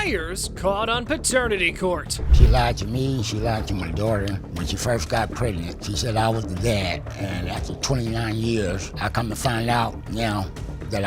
Liars caught on paternity court. She lied to me, she lied to my daughter. When she first got pregnant, she said I was the dad. And after 29 years, I come to find out now that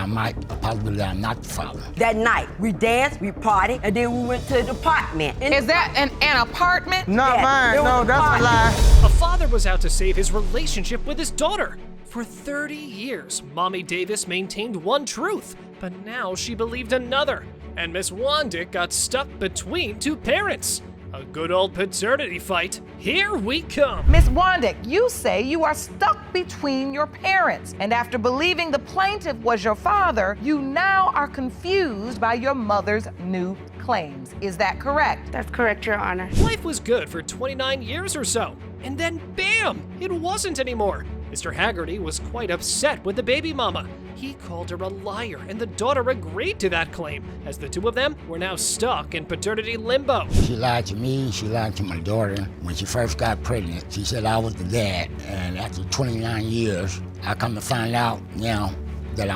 possibly that I'm not the father. That night, we danced, we partied, and then we went to the apartment. Is that an apartment? Not Yeah, mine, there was no, a that's a party. lie. A father was out to save his relationship with his daughter. For 30 years, Mommy Davis maintained one truth, but now she believed another. And Miss Wandick got stuck between two parents. A good old paternity fight. Here we come. Miss Wandick, you say you are stuck between your parents, and after believing the plaintiff was your father, you now are confused by your mother's new claims. Is that correct? That's correct, Your Honor. Life was good for 29 years or so, and then bam, it wasn't anymore. Mr. Haggerty was quite upset with the baby mama. He called her a liar, and the daughter agreed to that claim, as the two of them were now stuck in paternity limbo. She lied to me, she lied to my daughter. When she first got pregnant, she said I was the dad. And after 29 years, I come to find out now that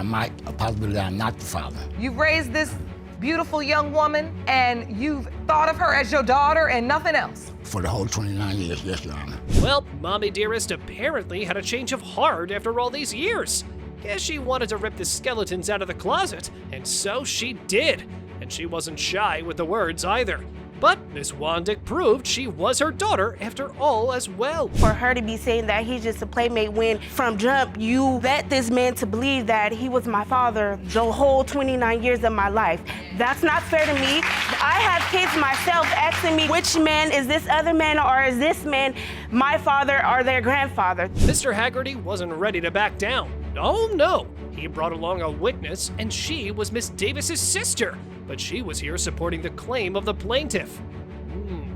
possibly that I'm not the father. You've raised this beautiful young woman, and you've thought of her as your daughter and nothing else. For the whole 29 years, yes, Your Honor. Well, Mommy Dearest apparently had a change of heart after all these years. Guess she wanted to rip the skeletons out of the closet, and so she did. And she wasn't shy with the words either. But Miss Wandick proved she was her daughter after all as well. For her to be saying that he's just a playmate when from jump you led this man to believe that he was my father the whole 29 years of my life. That's not fair to me. I have kids myself asking me which man is this other man or is this man my father or their grandfather. Mr. Haggerty wasn't ready to back down. Oh no, he brought along a witness, and she was Miss Davis's sister, but she was here supporting the claim of the plaintiff.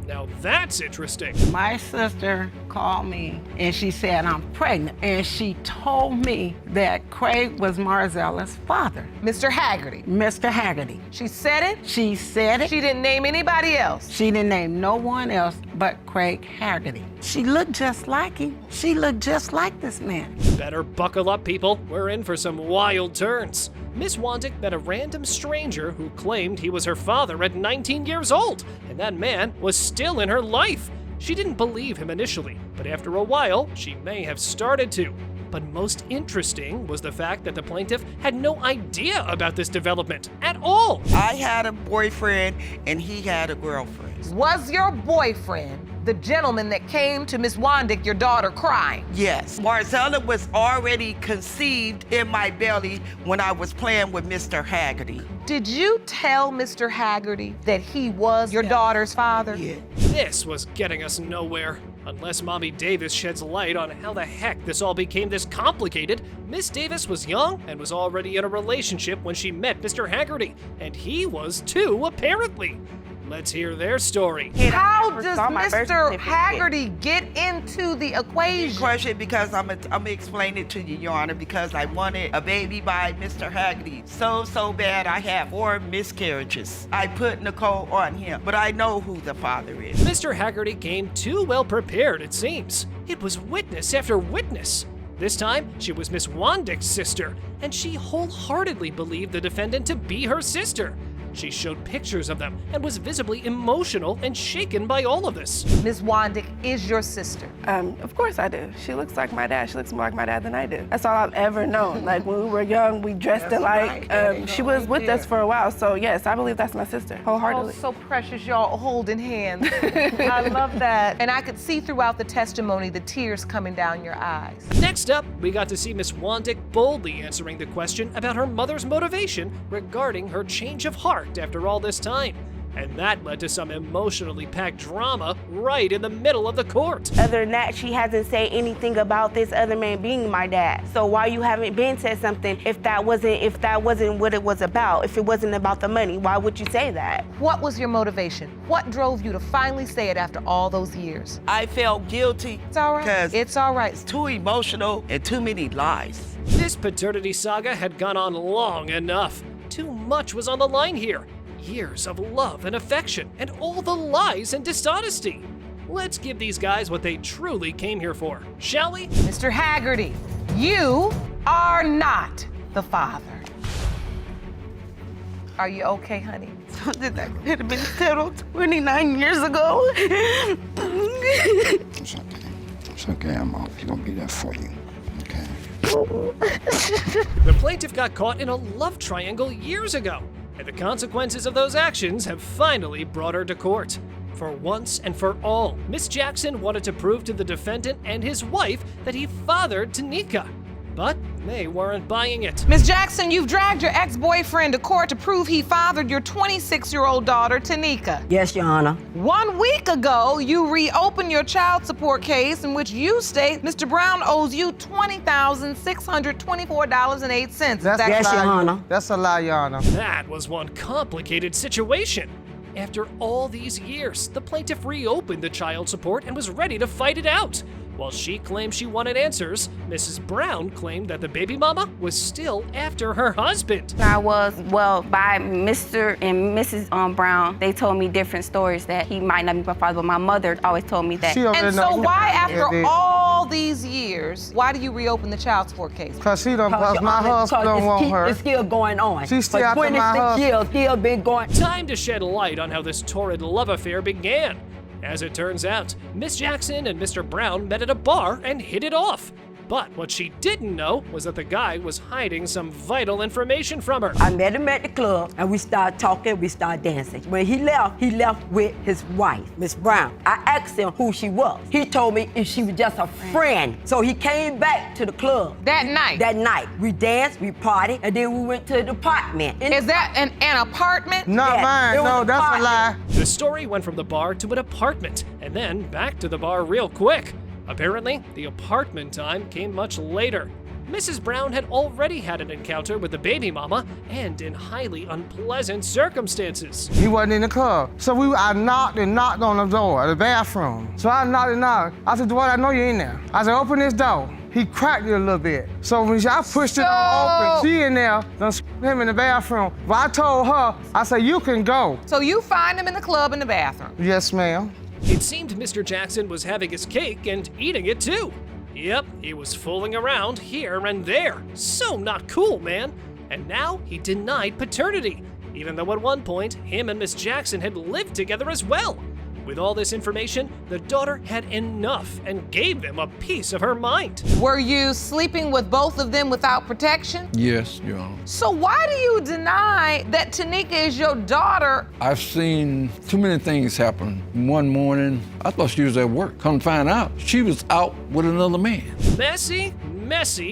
Now that's interesting. My sister called me and she said I'm pregnant, and she told me that Craig was Marzella's father. Mr. Haggerty. Mr. Haggerty. She said it? She said it. She didn't name anybody else. She didn't name no one else but Craig Haggerty. She looked just like him. She looked just like this man. Better buckle up, people. We're in for some wild turns. Miss Wandick met a random stranger who claimed he was her father at 19 years old, and that man was still in her life. She didn't believe him initially, but after a while, she may have started to. But most interesting was the fact that the plaintiff had no idea about this development at all. I had a boyfriend and he had a girlfriend. Was your boyfriend the gentleman that came to Miss Wandick, your daughter, crying? Yes. Marzella was already conceived in my belly when I was playing with Mr. Haggerty. Did you tell Mr. Haggerty that he was your daughter's father? Yeah. This was getting us nowhere. Unless Mommy Davis sheds light on how the heck this all became this complicated, Miss Davis was young and was already in a relationship when she met Mr. Haggerty, and he was too, apparently. Let's hear their story. How never does saw my birth Mr. certificate. Haggerty get into the equation? Question, because I'm gonna explain it to you, Your Honor, because I wanted a baby by Mr. Haggerty so bad I had 4 miscarriages. I put Nicole on him, but I know who the father is. Mr. Haggerty came too well prepared, it seems. It was witness after witness. This time, she was Miss Wandick's sister, and she wholeheartedly believed the defendant to be her sister. She showed pictures of them and was visibly emotional and shaken by all of this. Ms. Wandick is your sister. Of course I do. She looks like my dad. She looks more like my dad than I do. That's all I've ever known. Like when we were young, we dressed alike. She was with us for a while, so yes, I believe that's my sister, wholeheartedly. Oh, so precious, y'all holding hands. I love that. And I could see throughout the testimony the tears coming down your eyes. Next up, we got to see Miss Wandick boldly answering the question about her mother's motivation regarding her change of heart after all this time. And that led to some emotionally packed drama right in the middle of the court. Other than that, she hasn't said anything about this other man being my dad. So why you haven't been said something if that wasn't what it was about, if it wasn't about the money, why would you say that? What was your motivation? What drove you to finally say it after all those years? I felt guilty. It's all right. Because It's all right. it's too emotional and too many lies. This paternity saga had gone on long enough. Too much was on the line here. Years of love and affection, and all the lies and dishonesty. Let's give these guys what they truly came here for, shall we? Mr. Haggerty, you are not the father. Are you okay, honey? that could have been settled 29 years ago. It's okay. It's okay, I'm always gonna be there for you. Okay. The plaintiff got caught in a love triangle years ago, and the consequences of those actions have finally brought her to court. For once and for all, Miss Jackson wanted to prove to the defendant and his wife that he fathered Tanika, but they weren't buying it. Ms. Jackson, you've dragged your ex-boyfriend to court to prove he fathered your 26-year-old daughter, Tanika. Yes, Your Honor. 1 week ago, you reopened your child support case in which you state Mr. Brown owes you $20,624.08. Is that Yes, Your Honor. That's a lie, Your Honor. That was one complicated situation. After all these years, the plaintiff reopened the child support and was ready to fight it out. While she claimed she wanted answers, Mrs. Brown claimed that the baby mama was still after her husband. I was, by Mr. and Mrs. Brown, they told me different stories that he might not be my father, but my mother always told me that. And so why, after all these years, why do you reopen the child support case? Because my husband don't want her. It's still going on. She's still For after my 26 husband. years, still been going. Time to shed light on how this torrid love affair began. As it turns out, Miss Jackson and Mr. Brown met at a bar and hit it off. But what she didn't know was that the guy was hiding some vital information from her. I met him at the club, and we started talking, we started dancing. When he left with his wife, Miss Brown. I asked him who she was. He told me if she was just a friend. So he came back to the club. That night? That night. We danced, we partied, and then we went to the apartment. Is that an apartment? Not Yes, mine. it was No, that's a apartment. lie. The story went from the bar to an apartment, and then back to the bar real quick. Apparently, the apartment time came much later. Mrs. Brown had already had an encounter with the baby mama, and in highly unpleasant circumstances. He wasn't in the club. So I knocked on the door of the bathroom. So I knocked. I said, Dwight, I know you're in there. I said, open this door. He cracked it a little bit. So when I pushed it open, she in there, done him in the bathroom. But I told her, I said, you can go. So you find him in the club in the bathroom? Yes, ma'am. It seemed Mr. Jackson was having his cake and eating it too. Yep, he was fooling around here and there. So not cool, man. And now he denied paternity, even though at one point, him and Miss Jackson had lived together as well. With all this information, the daughter had enough and gave them a piece of her mind. Were you sleeping with both of them without protection? Yes, Your Honor. So why do you deny that Tanika is your daughter? I've seen too many things happen. One morning, I thought she was at work. Come to find out, she was out with another man. Messy,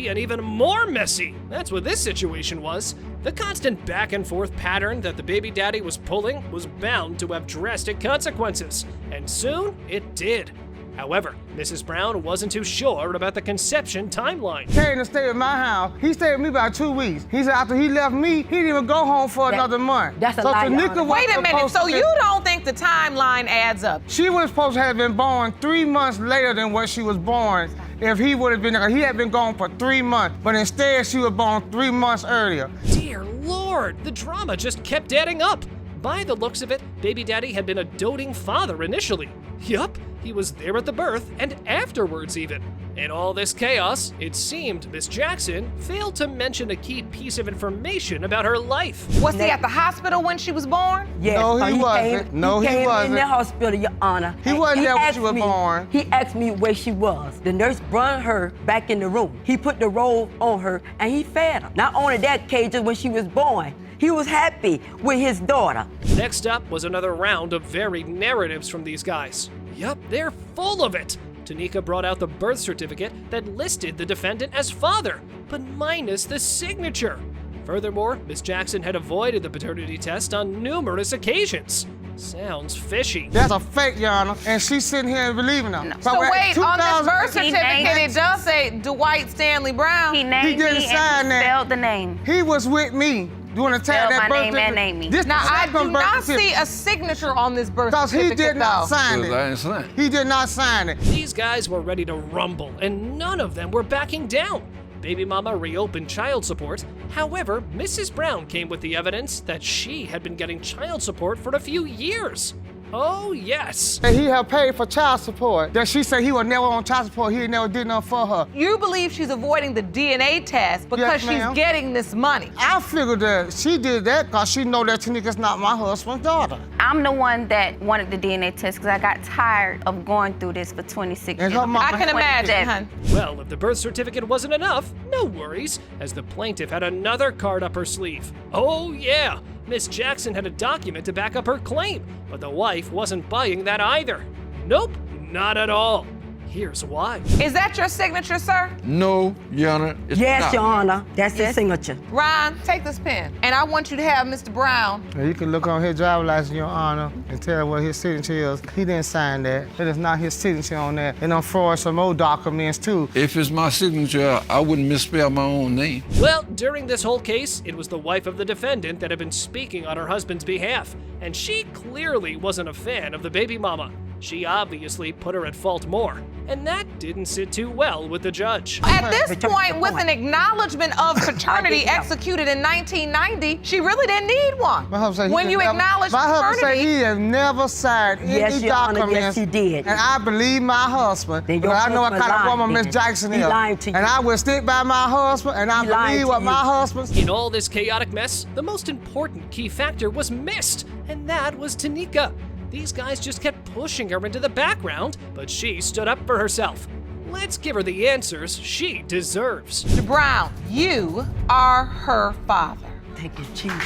and even more messy. That's what this situation was. The constant back and forth pattern that the baby daddy was pulling was bound to have drastic consequences, and soon it did. However, Mrs. Brown wasn't too sure about the conception timeline. Came to stay at my house. He stayed with me about 2 weeks. He said after he left me, he didn't even go home for another month. That's a lie, Your Honor. Wait a minute, so you don't think the timeline adds up? She was supposed to have been born 3 months later than what she was born if he would have been there. He had been gone for 3 months, but instead she was born 3 months earlier. Dear Lord, the drama just kept adding up. By the looks of it, baby daddy had been a doting father initially. Yup, he was there at the birth and afterwards even. In all this chaos, it seemed Miss Jackson failed to mention a key piece of information about her life. Was he at the hospital when she was born? Yes, No, he wasn't. Came, No, he came wasn't. in the hospital, Your Honor. He and wasn't there when asked she was me- born. He asked me where she was. The nurse brought her back in the room. He put the robe on her and he fed her. Not only that, Cages, when she was born, he was happy with his daughter. Next up was another round of varied narratives from these guys. Yup, they're full of it. Tanika brought out the birth certificate that listed the defendant as father, but minus the signature. Furthermore, Miss Jackson had avoided the paternity test on numerous occasions. Sounds fishy. That's a fake, Your Honor, and she's sitting here and believing her. So wait, on this birth 2000 certificate, it does say Dwight Stanley Brown. He named didn't me sign and he that. spelled the name. He was with me during the time Spelled that my birth name and certificate. named me. This Now, I second do birth not certificate. see a signature on this birth Because certificate, he did not though. sign Because I it. didn't sign it. He did not sign it. These guys were ready to rumble, and none of them were backing down. Baby mama reopened child support. However, Mrs. Brown came with the evidence that she had been getting child support for a few years. Oh, yes. And he had paid for child support. That she said he was never on child support. He never did nothing for her. You believe she's avoiding the DNA test because Yes, she's ma'am. getting this money. I figured that she did that because she know that Tanika's not my husband's daughter. I'm the one that wanted the DNA test because I got tired of going through this for 26 And years. her mama- I can imagine, hon. Well, if the birth certificate wasn't enough, no worries, as the plaintiff had another card up her sleeve. Oh, yeah. Miss Jackson had a document to back up her claim, but the wife wasn't buying that either. Nope, not at all. Here's why. Is that your signature, sir? No, Your Honor. It's Yes, not. Your Honor. That's his signature. Ron, take this pen. And I want you to have Mr. Brown. Now, you can look on his driver's license, Your Honor, and tell what his signature is. He didn't sign that. That is not his signature on that. And I'm fraud some more documents, too. If it's my signature, I wouldn't misspell my own name. Well, during this whole case, it was the wife of the defendant that had been speaking on her husband's behalf, and she clearly wasn't a fan of the baby mama. She obviously put her at fault more, and that didn't sit too well with the judge. At this point, with an acknowledgement of paternity executed in 1990, she really didn't need one. My husband said he When you never- acknowledge My husband said paternity, he has never signed Yes, any Your Honor, documents. yes, he did. And I believe my husband. Then your Because I know what husband kind of lied woman Miss then. Jackson He is. lied to you. And I will stick by my husband, and I He lied believe to what you. my husband's. In all this chaotic mess, the most important key factor was missed, and that was Tanika. These guys just kept pushing her into the background, but she stood up for herself. Let's give her the answers she deserves. Mr. Brown, you are her father. Thank you, Jesus.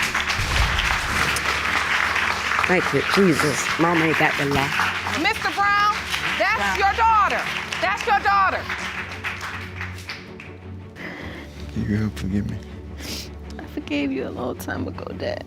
Thank you, Jesus. Mama ain't got the law. Mr. Brown, that's your daughter. That's your daughter. You forgive me. I forgave you a long time ago, Dad.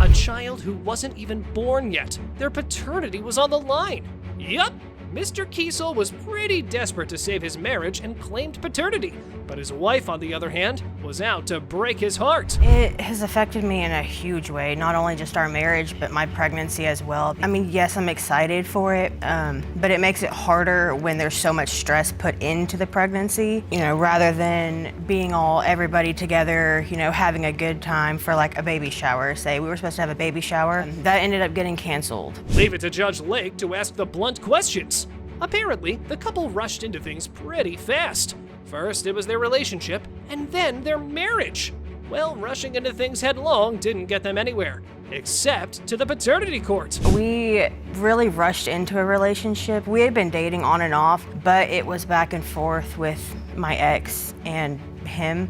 A child who wasn't even born yet. Their paternity was on the line. Yup, Mr. Kiesel was pretty desperate to save his marriage and claimed paternity, but his wife, on the other hand, was out to break his heart. It has affected me in a huge way, not only just our marriage, but my pregnancy as well. I mean, yes, I'm excited for it, but it makes it harder when there's so much stress put into the pregnancy, you know, rather than being everybody together, you know, having a good time for like a baby shower. Say we were supposed to have a baby shower, that ended up getting canceled. Leave it to Judge Lake to ask the blunt questions. Apparently, the couple rushed into things pretty fast. First, it was their relationship, and then their marriage. Well, rushing into things headlong didn't get them anywhere, except to the paternity court. We really rushed into a relationship. We had been dating on and off, but it was back and forth with my ex and him.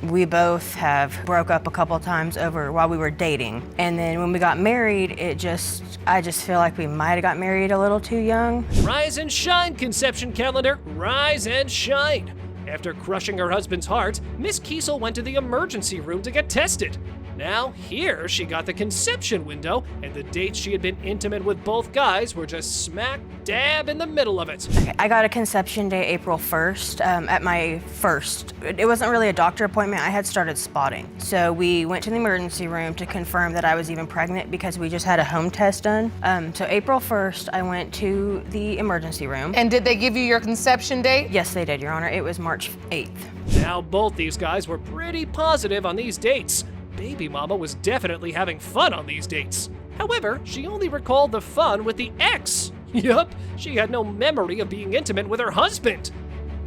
We both have broke up a couple times over while we were dating. And then when we got married, I just feel like we might have got married a little too young. Rise and shine, conception calendar, rise and shine. After crushing her husband's heart, Miss Kiesel went to the emergency room to get tested. Now, here she got the conception window, and the dates she had been intimate with both guys were just smack dab in the middle of it. Okay, I got a conception day April 1st at my first. It wasn't really a doctor appointment. I had started spotting. So we went to the emergency room to confirm that I was even pregnant because we just had a home test done. So April 1st, I went to the emergency room. And did they give you your conception date? Yes, they did, Your Honor. It was March 8th. Now, both these guys were pretty positive on these dates. Baby mama was definitely having fun on these dates. However, she only recalled the fun with the ex. Yup, she had no memory of being intimate with her husband.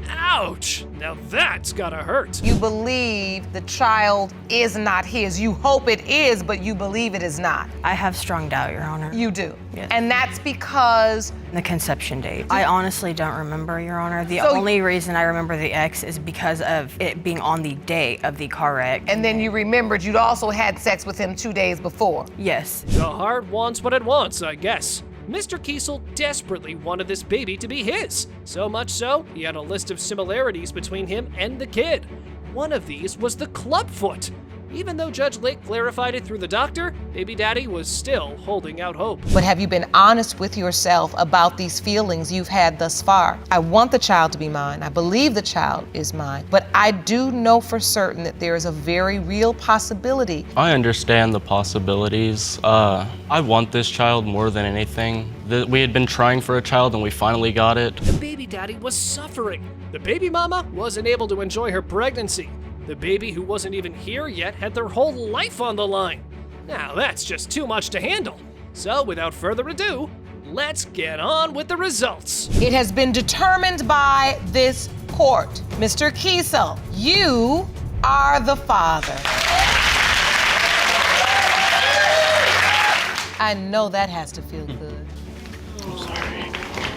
Ouch! Now that's gotta hurt. You believe the child is not his. You hope it is, but you believe it is not. I have strong doubt, Your Honor. You do. Yes. And that's because The conception date. I honestly don't remember, Your Honor. The So- only reason I remember the ex is because of it being on the day of the car wreck. and then you remembered you'd also had sex with him 2 days before. Yes. The heart wants what it wants, I guess. Mr. Kiesel desperately wanted this baby to be his. So much so, he had a list of similarities between him and the kid. One of these was the clubfoot. Even though Judge Lake clarified it through the doctor, baby daddy was still holding out hope. But have you been honest with yourself about these feelings you've had thus far? I want the child to be mine. I believe the child is mine. But I do know for certain that there is a very real possibility. I understand the possibilities. I want this child more than anything. We had been trying for a child and we finally got it. The baby daddy was suffering. The baby mama wasn't able to enjoy her pregnancy. The baby who wasn't even here yet had their whole life on the line. Now that's just too much to handle. So without further ado, let's get on with the results. It has been determined by this court. Mr. Kiesel, you are the father. I know that has to feel good.